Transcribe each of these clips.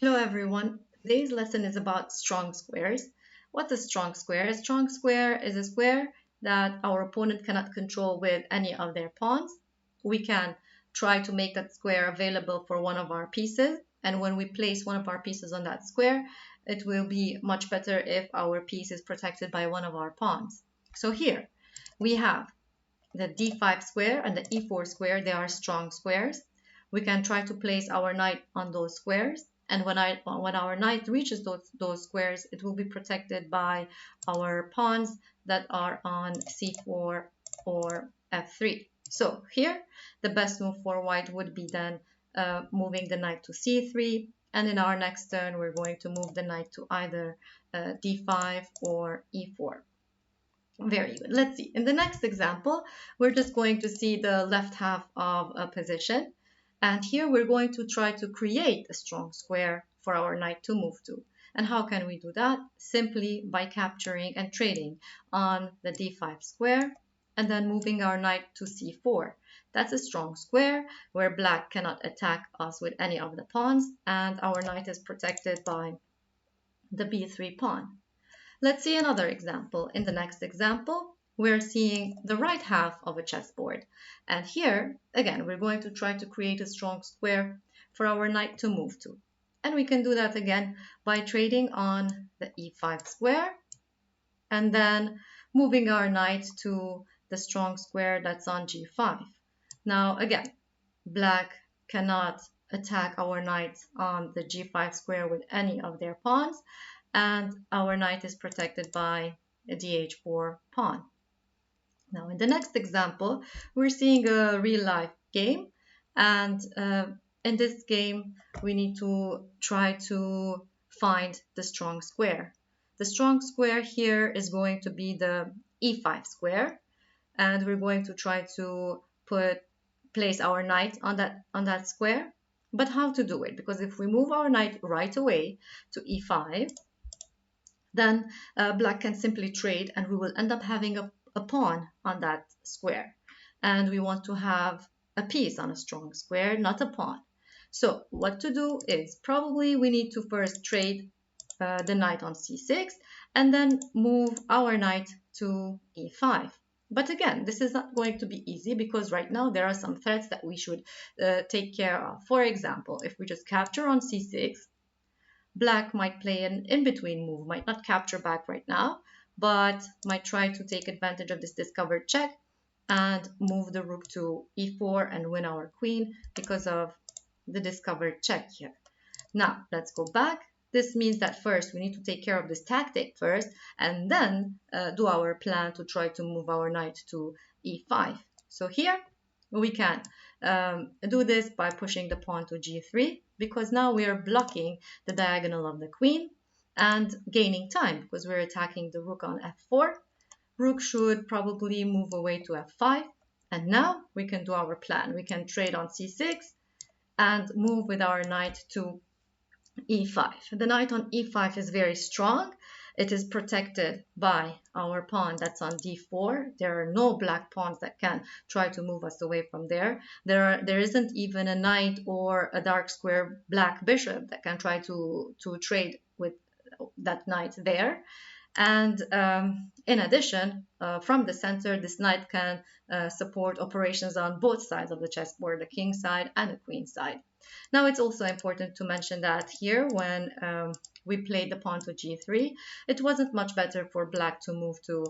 Hello everyone. Today's lesson is about strong squares. What's a strong square? A strong square is a square that our opponent cannot control with any of their pawns. We can try to make that square available for one of our pieces, and when we place one of our pieces on that square, it will be much better if our piece is protected by one of our pawns. So here we have the d5 square and the e4 square. They are strong squares. We can try to place our knight on those squares, and when our knight reaches those squares, it will be protected by our pawns that are on c4 or f3. So here the best move for white would be then moving the knight to c3, and in our next turn we're going to move the knight to either d5 or e4. Very good. Let's see. In the next example, we're just going to see the left half of a position. And here we're going to try to create a strong square for our knight to move to. And how can we do that? Simply by capturing and trading on the d5 square and then moving our knight to c4. That's a strong square where black cannot attack us with any of the pawns, and our knight is protected by the b3 pawn. Let's see another example. In the next example, we're seeing the right half of a chessboard. And here, again, we're going to try to create a strong square for our knight to move to. And we can do that again by trading on the e5 square and then moving our knight to the strong square that's on g5. Now, again, black cannot attack our knight on the g5 square with any of their pawns, and our knight is protected by a dh4 pawn. Now, in the next example, we're seeing a real-life game, and in this game, we need to try to find the strong square. The strong square here is going to be the e5 square, and we're going to try to place our knight on that square. But how to do it? Because if we move our knight right away to e5, then black can simply trade and we will end up having a pawn on that square. And we want to have a piece on a strong square, not a pawn. So what to do is probably we need to first trade the knight on c6 and then move our knight to e5. But again, this is not going to be easy because right now there are some threats that we should take care of. For example, if we just capture on c6, black might play an in-between move, might not capture back right now, but might try to take advantage of this discovered check and move the rook to e4 and win our queen because of the discovered check here. Now, let's go back. This means that first we need to take care of this tactic first and then do our plan to try to move our knight to e5. So here we can do this by pushing the pawn to g3 because now we are blocking the diagonal of the queen and gaining time because we're attacking the rook on f4. Rook should probably move away to f5, and now we can do our plan. We can trade on c6 and move with our knight to e5. The knight on e5 is very strong. It is protected by our pawn that's on d4. There are no black pawns that can try to move us away from there. There isn't even a knight or a dark square black bishop that can try to trade with that knight there. And in addition, from the center, this knight can support operations on both sides of the chessboard, the king side and the queen side. Now, it's also important to mention that here, when we played the pawn to g3, it wasn't much better for black to move to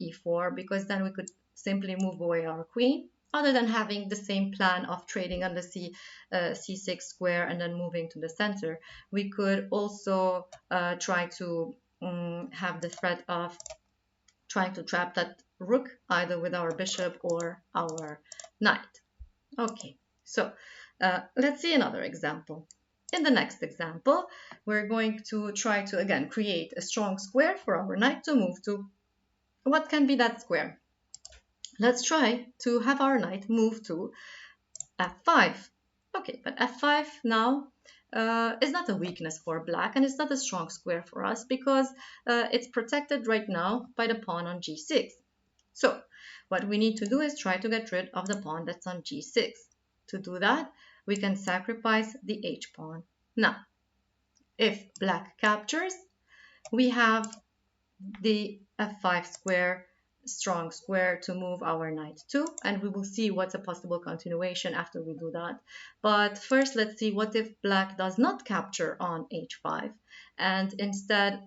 e4 because then we could simply move away our queen. Other than having the same plan of trading on the c6 square and then moving to the center, we could also try to have the threat of trying to trap that rook either with our bishop or our knight. Okay, so let's see another example. In the next example, we're going to try to again create a strong square for our knight to move to. What can be that square? Let's try to have our knight move to f5. Okay, but f5 now is not a weakness for black and it's not a strong square for us because it's protected right now by the pawn on g6. So what we need to do is try to get rid of the pawn that's on g6. To do that, we can sacrifice the h pawn. Now, if black captures, we have the f5 square, strong square, to move our knight to, and we will see what's a possible continuation after we do that. But first, let's see what if black does not capture on h5 and instead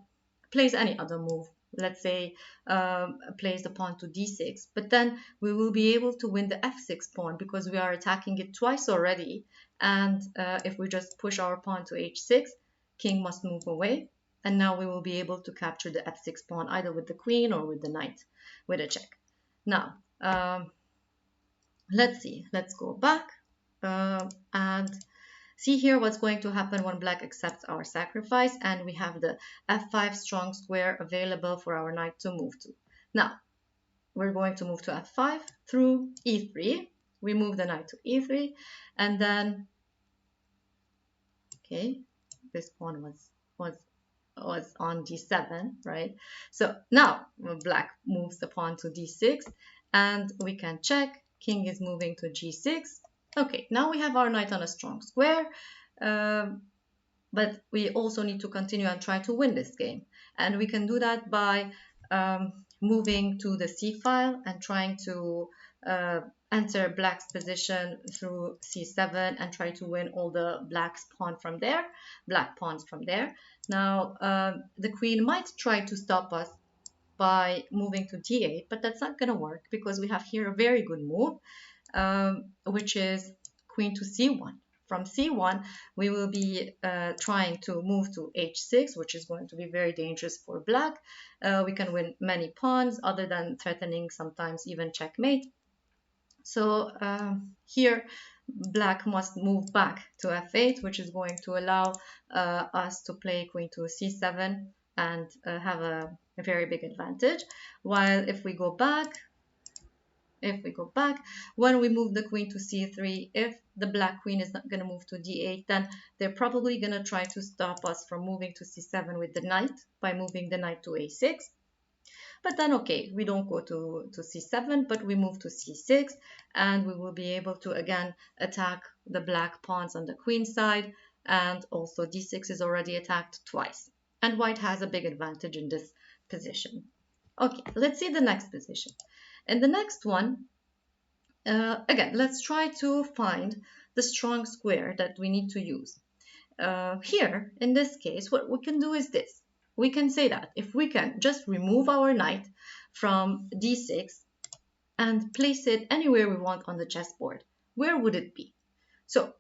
plays any other move. Let's say plays the pawn to d6, but then we will be able to win the f6 pawn because we are attacking it twice already. And if we just push our pawn to h6, king must move away. And now we will be able to capture the f6 pawn either with the queen or with the knight with a check. Now, let's see. Let's go back and see here what's going to happen when black accepts our sacrifice, and we have the f5 strong square available for our knight to move to. Now, we're going to move to f5 through e3. We move the knight to e3, and then, okay, this pawn was on d7, right? So now black moves the pawn to d6, and we can check. King is moving to g6. Okay, now we have our knight on a strong square, but we also need to continue and try to win this game. And we can do that by moving to the c file and trying to enter black's position through c7 and try to win all the black pawns from there. Now, the queen might try to stop us by moving to d8, but that's not going to work because we have here a very good move, which is queen to c1. From c1, we will be trying to move to h6, which is going to be very dangerous for black. We can win many pawns other than threatening sometimes even checkmate. So here, black must move back to f8, which is going to allow us to play queen to c7 and have a very big advantage. While if we go back, when we move the queen to c3, if the black queen is not going to move to d8, then they're probably going to try to stop us from moving to c7 with the knight by moving the knight to a6. But then, okay, we don't go to c7, but we move to c6, and we will be able to again attack the black pawns on the queen side, and also d6 is already attacked twice. And white has a big advantage in this position. Okay, let's see the next position. In the next one, again, let's try to find the strong square that we need to use. Here, in this case, what we can do is this. We can say that if we can just remove our knight from d6 and place it anywhere we want on the chessboard, where would it be? So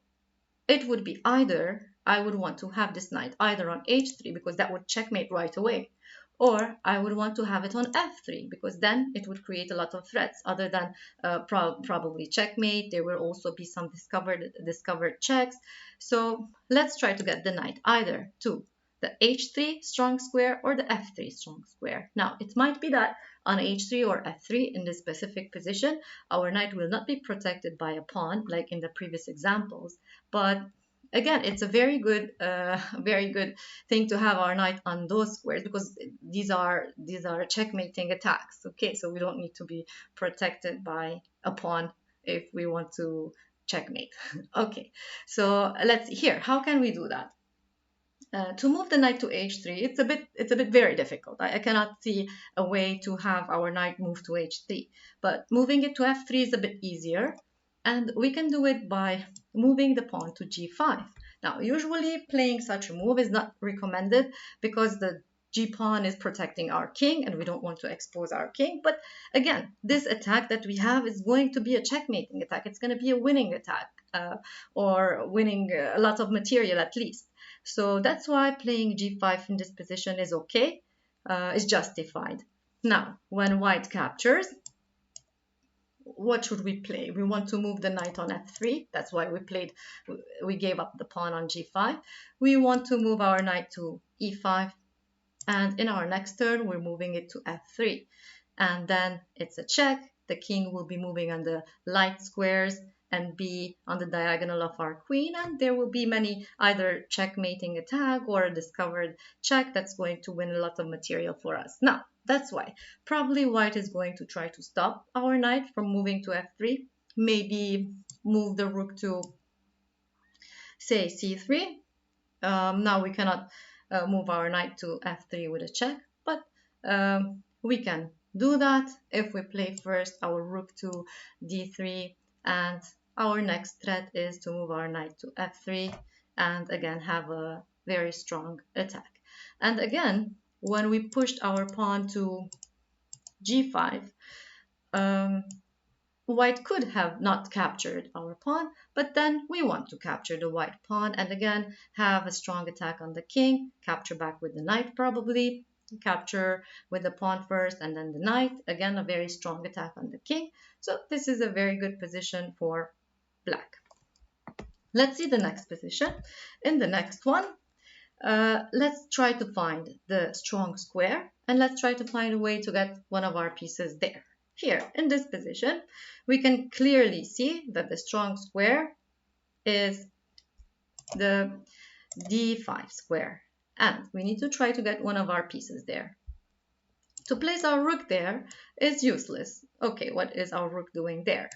it would be either, I would want to have this knight either on h3 because that would checkmate right away, or I would want to have it on f3 because then it would create a lot of threats other than probably checkmate. There will also be some discovered checks. So let's try to get the knight either to the h3 strong square or the f3 strong square. Now, it might be that on h3 or f3 in this specific position, our knight will not be protected by a pawn like in the previous examples, but again, it's a very good thing to have our knight on those squares because these are checkmating attacks. Okay, so we don't need to be protected by a pawn if we want to checkmate. Okay, so let's see here. How can we do that? To move the knight to h3, it's a bit very difficult. I cannot see a way to have our knight move to h3, but moving it to f3 is a bit easier. And we can do it by moving the pawn to g5. Now, usually playing such a move is not recommended because the g pawn is protecting our king and we don't want to expose our king. But again, this attack that we have is going to be a checkmating attack. It's going to be a winning attack or winning a lot of material at least. So that's why playing g5 in this position is okay, is justified. Now, when white captures, what should we play? We want to move the knight on f3. That's why we gave up the pawn on g5. We want to move our knight to e5. And in our next turn, we're moving it to f3. And then it's a check. The king will be moving on the light squares and be on the diagonal of our queen. And there will be many either checkmating attack or a discovered check that's going to win a lot of material for us. Now, that's why probably white is going to try to stop our knight from moving to f3. Maybe move the rook to, say, c3. Now we cannot move our knight to f3 with a check, but we can do that if we play first our rook to d3, and our next threat is to move our knight to f3 and again have a very strong attack. And again, when we pushed our pawn to g5, um, white could have not captured our pawn, but then we want to capture the white pawn and again have a strong attack on the king, capture back with the knight probably, capture with the pawn first and then the knight, again a very strong attack on the king. So this is a very good position for black. Let's see the next position. In the next one, let's try to find the strong square and let's try to find a way to get one of our pieces there. Here, in this position, we can clearly see that the strong square is the d5 square, and we need to try to get one of our pieces there. To place our rook there is useless. Okay, what is our rook doing there?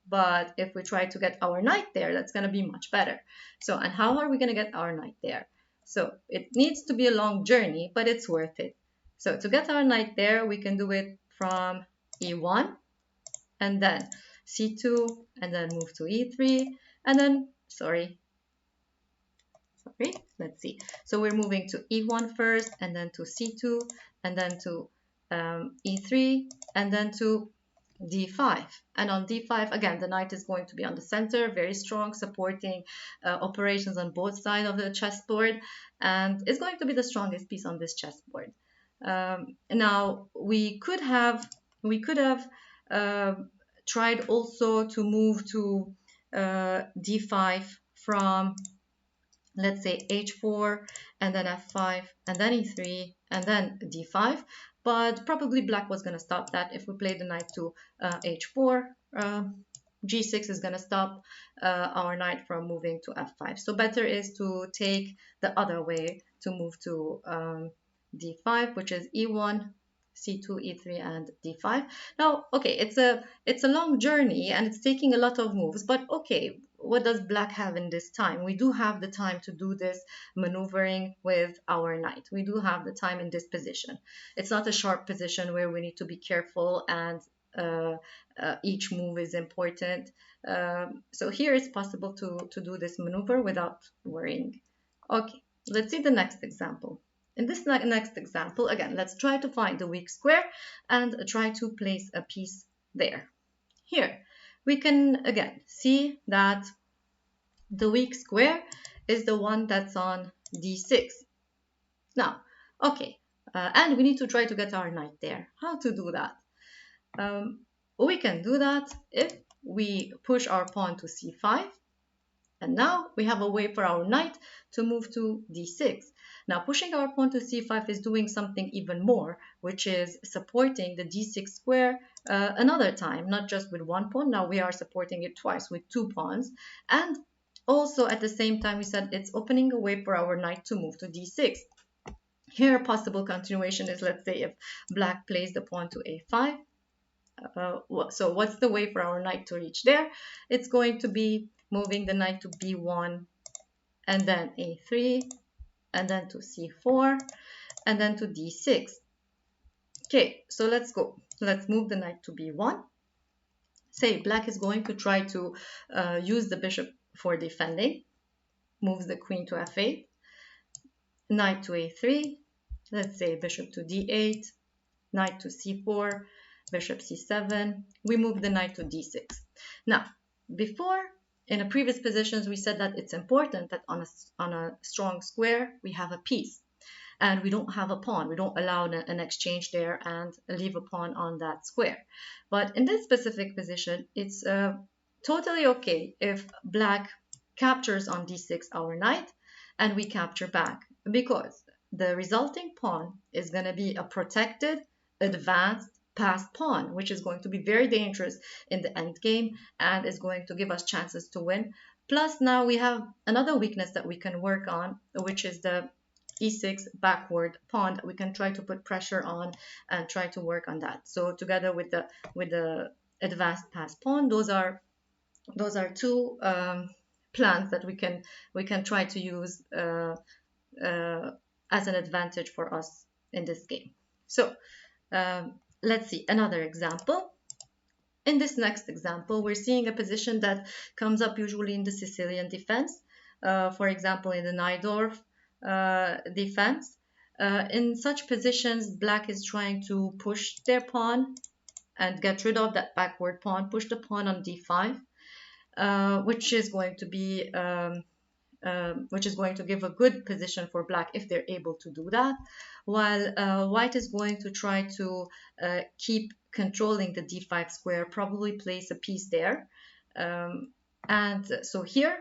But if we try to get our knight there, that's going to be much better. So, and how are we going to get our knight there? So it needs to be a long journey, but it's worth it. So to get our knight there, we can do it from e1 and then c2 and then move to e3 and then, let's see. So we're moving to e1 first and then to c2 and then to e3 and then to d5. And on d5, again, the knight is going to be on the center, very strong, supporting operations on both sides of the chessboard, and it's going to be the strongest piece on this chessboard. Now, we could have tried also to move to d5 from, let's say, h4 and then f5 and then e3 and then d5, but probably black was going to stop that. If we play the knight to h4, g6 is going to stop our knight from moving to f5. So better is to take the other way to move to d5, which is e1, c2, e3, and d5. Now, okay, it's a long journey and it's taking a lot of moves, but okay, what does black have in this time? We do have the time to do this maneuvering with our knight. We do have the time in this position. It's not a sharp position where we need to be careful and each move is important. So here it's possible to do this maneuver without worrying. Okay, let's see the next example. In this next example, again, let's try to find the weak square and try to place a piece there. Here, we can again see that the weak square is the one that's on d6. Now, okay, and we need to try to get our knight there. How to do that? We can do that if we push our pawn to c5, and now we have a way for our knight to move to d6. Now, pushing our pawn to c5 is doing something even more, which is supporting the d6 square another time, not just with one pawn. Now we are supporting it twice with two pawns. And also at the same time, we said it's opening a way for our knight to move to d6. Here, a possible continuation is, let's say, if black plays the pawn to a5. So what's the way for our knight to reach there? It's going to be moving the knight to b1 and then a3 and then to c4 and then to d6. Okay, so let's go. Let's move the knight to b1. Say black is going to try to use the bishop for defending. Moves the queen to f8, knight to a3, let's say bishop to d8, knight to c4, bishop c7. We move the knight to d6. Now, before, in the previous positions, we said that it's important that on a strong square, we have a piece. And we don't have a pawn. We don't allow an exchange there and leave a pawn on that square. But in this specific position, it's totally okay if black captures on d6 our knight and we capture back, because the resulting pawn is going to be a protected, advanced, passed pawn, which is going to be very dangerous in the end game and is going to give us chances to win. Plus, now we have another weakness that we can work on, which is the e6 backward pawn that we can try to put pressure on and try to work on that. So together with the advanced passed pawn, those are two plans that we can try to use as an advantage for us in this game. So let's see another example. In this next example, we're seeing a position that comes up usually in the Sicilian defense, for example, in the Najdorf defense. In such positions, black is trying to push their pawn and get rid of that backward pawn, push the pawn on d5, which is going to be which is going to give a good position for black if they're able to do that, while white is going to try to keep controlling the d5 square, probably place a piece there. And so here,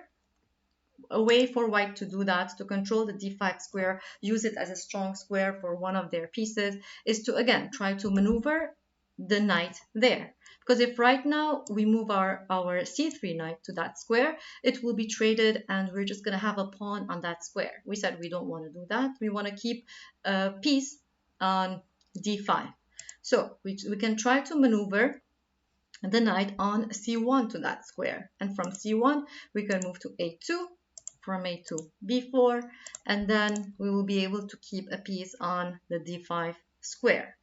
a way for white to do that, to control the d5 square, use it as a strong square for one of their pieces, is to again try to maneuver the knight there. Because if right now we move our c3 knight to that square, it will be traded and we're just going to have a pawn on that square. We said we don't want to do that. We want to keep a piece on d5. So we can try to maneuver the knight on c1 to that square. And from c1, we can move to a2, from a2, b4, and then we will be able to keep a piece on the d5 square.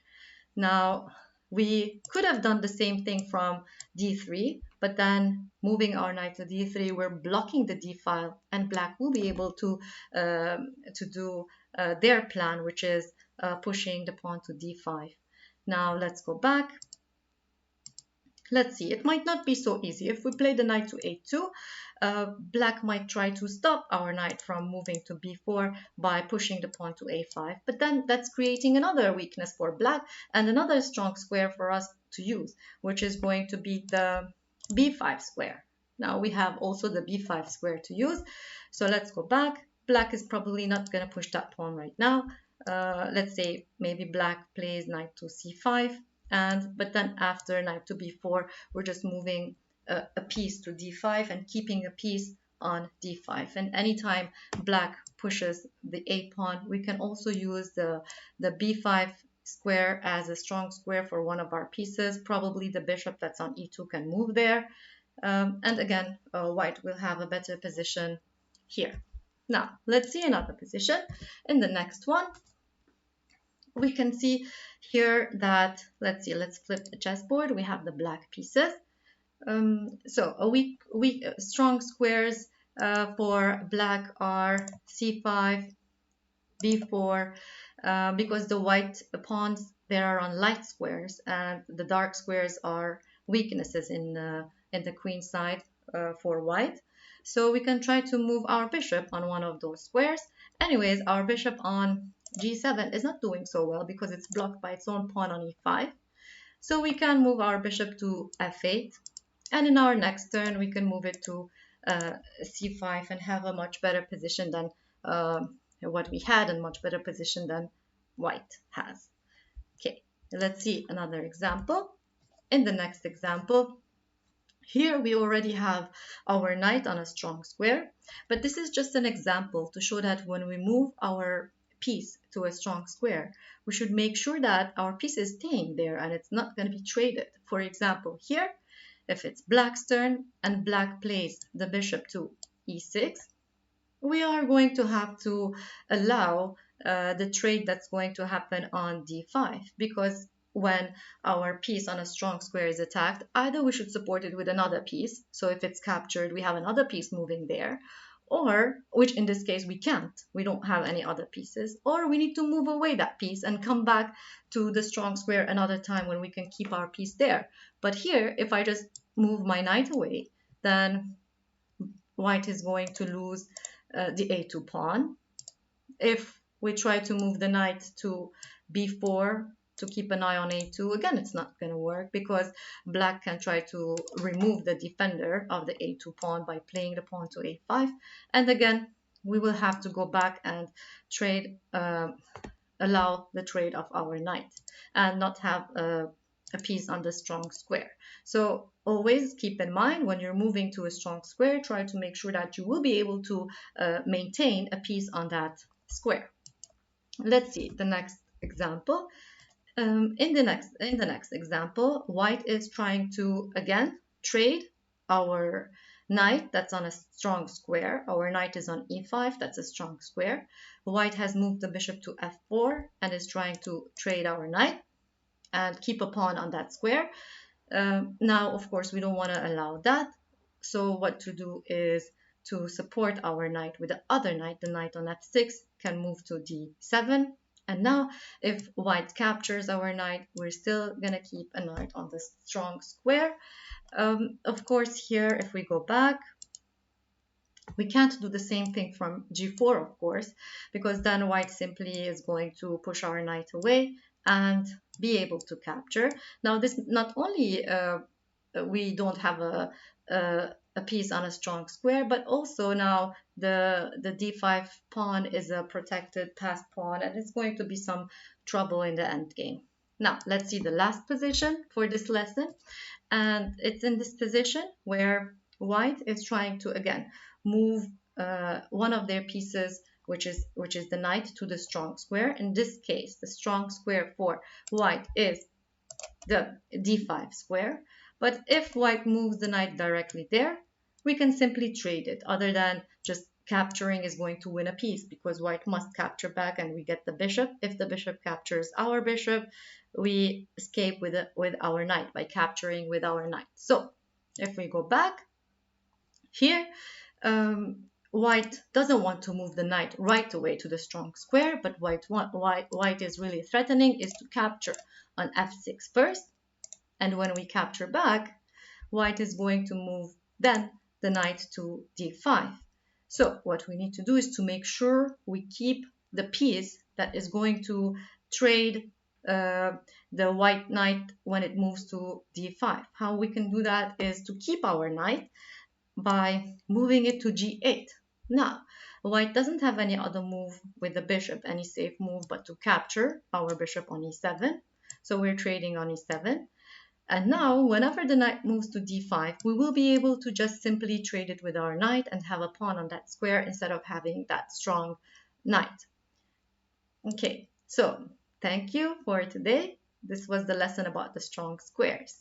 Now, we could have done the same thing from d3, but then moving our knight to d3, we're blocking the d file, and black will be able to do their plan, which is pushing the pawn to d5. Now, let's go back. Let's see, it might not be so easy. If we play the knight to a2, black might try to stop our knight from moving to b4 by pushing the pawn to a5. But then that's creating another weakness for black and another strong square for us to use, which is going to be the b5 square. Now we have also the b5 square to use. So let's go back. Black is probably not going to push that pawn right now. Let's say maybe black plays knight to c5. But then after knight to b4, we're just moving a piece to d5 and keeping a piece on d5. And anytime black pushes the a pawn, we can also use the b5 square as a strong square for one of our pieces. Probably the bishop that's on e2 can move there. And again, white will have a better position here. Now, let's see another position in the next one. We can see here that, let's flip the chessboard. We have the black pieces. So a weak strong squares for black are c5, b4, because the white pawns there are on light squares, and the dark squares are weaknesses in the queen side for white. So we can try to move our bishop on one of those squares. Anyways, our bishop on g7 is not doing so well because it's blocked by its own pawn on e5. So we can move our bishop to f8, and in our next turn we can move it to c5 and have a much better position than what we had, and much better position than white has. Okay, let's see another example. In the next example, here we already have our knight on a strong square, but this is just an example to show that when we move our piece to a strong square, we should make sure that our piece is staying there and it's not going to be traded. For example, here, if it's black's turn and black plays the bishop to e6, we are going to have to allow the trade that's going to happen on d5, because when our piece on a strong square is attacked, either we should support it with another piece, so if it's captured we have another piece moving there, or, which in this case we can't, we don't have any other pieces, or we need to move away that piece and come back to the strong square another time when we can keep our piece there. But here, if I just move my knight away, then white is going to lose the a2 pawn. If we try to move the knight to b4 to keep an eye on a2, again it's not going to work because black can try to remove the defender of the a2 pawn by playing the pawn to a5, and again we will have to go back and trade, allow the trade of our knight and not have a piece on the strong square. So always keep in mind, when you're moving to a strong square, try to make sure that you will be able to maintain a piece on that square. Let's see the next example. In the next example, white is trying to again trade our knight, that's on a strong square. Our knight is on e5, that's a strong square. White has moved the bishop to f4 and is trying to trade our knight and keep a pawn on that square. Now, of course, we don't want to allow that. So what to do is to support our knight with the other knight. The knight on f6 can move to d7. And now, if white captures our knight, we're still going to keep a knight on the strong square. Of course, here, if we go back, we can't do the same thing from g4, of course, because then white simply is going to push our knight away and be able to capture. Now, this not only we don't have a piece on a strong square, but also now the d5 pawn is a protected passed pawn, and it's going to be some trouble in the end game. Now, let's see the last position for this lesson. And it's in this position where white is trying to, again, move one of their pieces, which is the knight, to the strong square. In this case, the strong square for white is the d5 square. But if white moves the knight directly there, we can simply trade it, other than just capturing is going to win a piece, because white must capture back and we get the bishop. If the bishop captures our bishop, we escape with our knight by capturing with our knight. So if we go back here, white doesn't want to move the knight right away to the strong square, but white is really threatening is to capture on f6 first. And when we capture back, white is going to move then the knight to d5. So what we need to do is to make sure we keep the piece that is going to trade the white knight when it moves to d5. How we can do that is to keep our knight by moving it to g8. Now, white doesn't have any other move with the bishop, any safe move, but to capture our bishop on e7. So we're trading on e7. And now, whenever the knight moves to d5, we will be able to just simply trade it with our knight and have a pawn on that square instead of having that strong knight. Okay, so thank you for today. This was the lesson about the strong squares.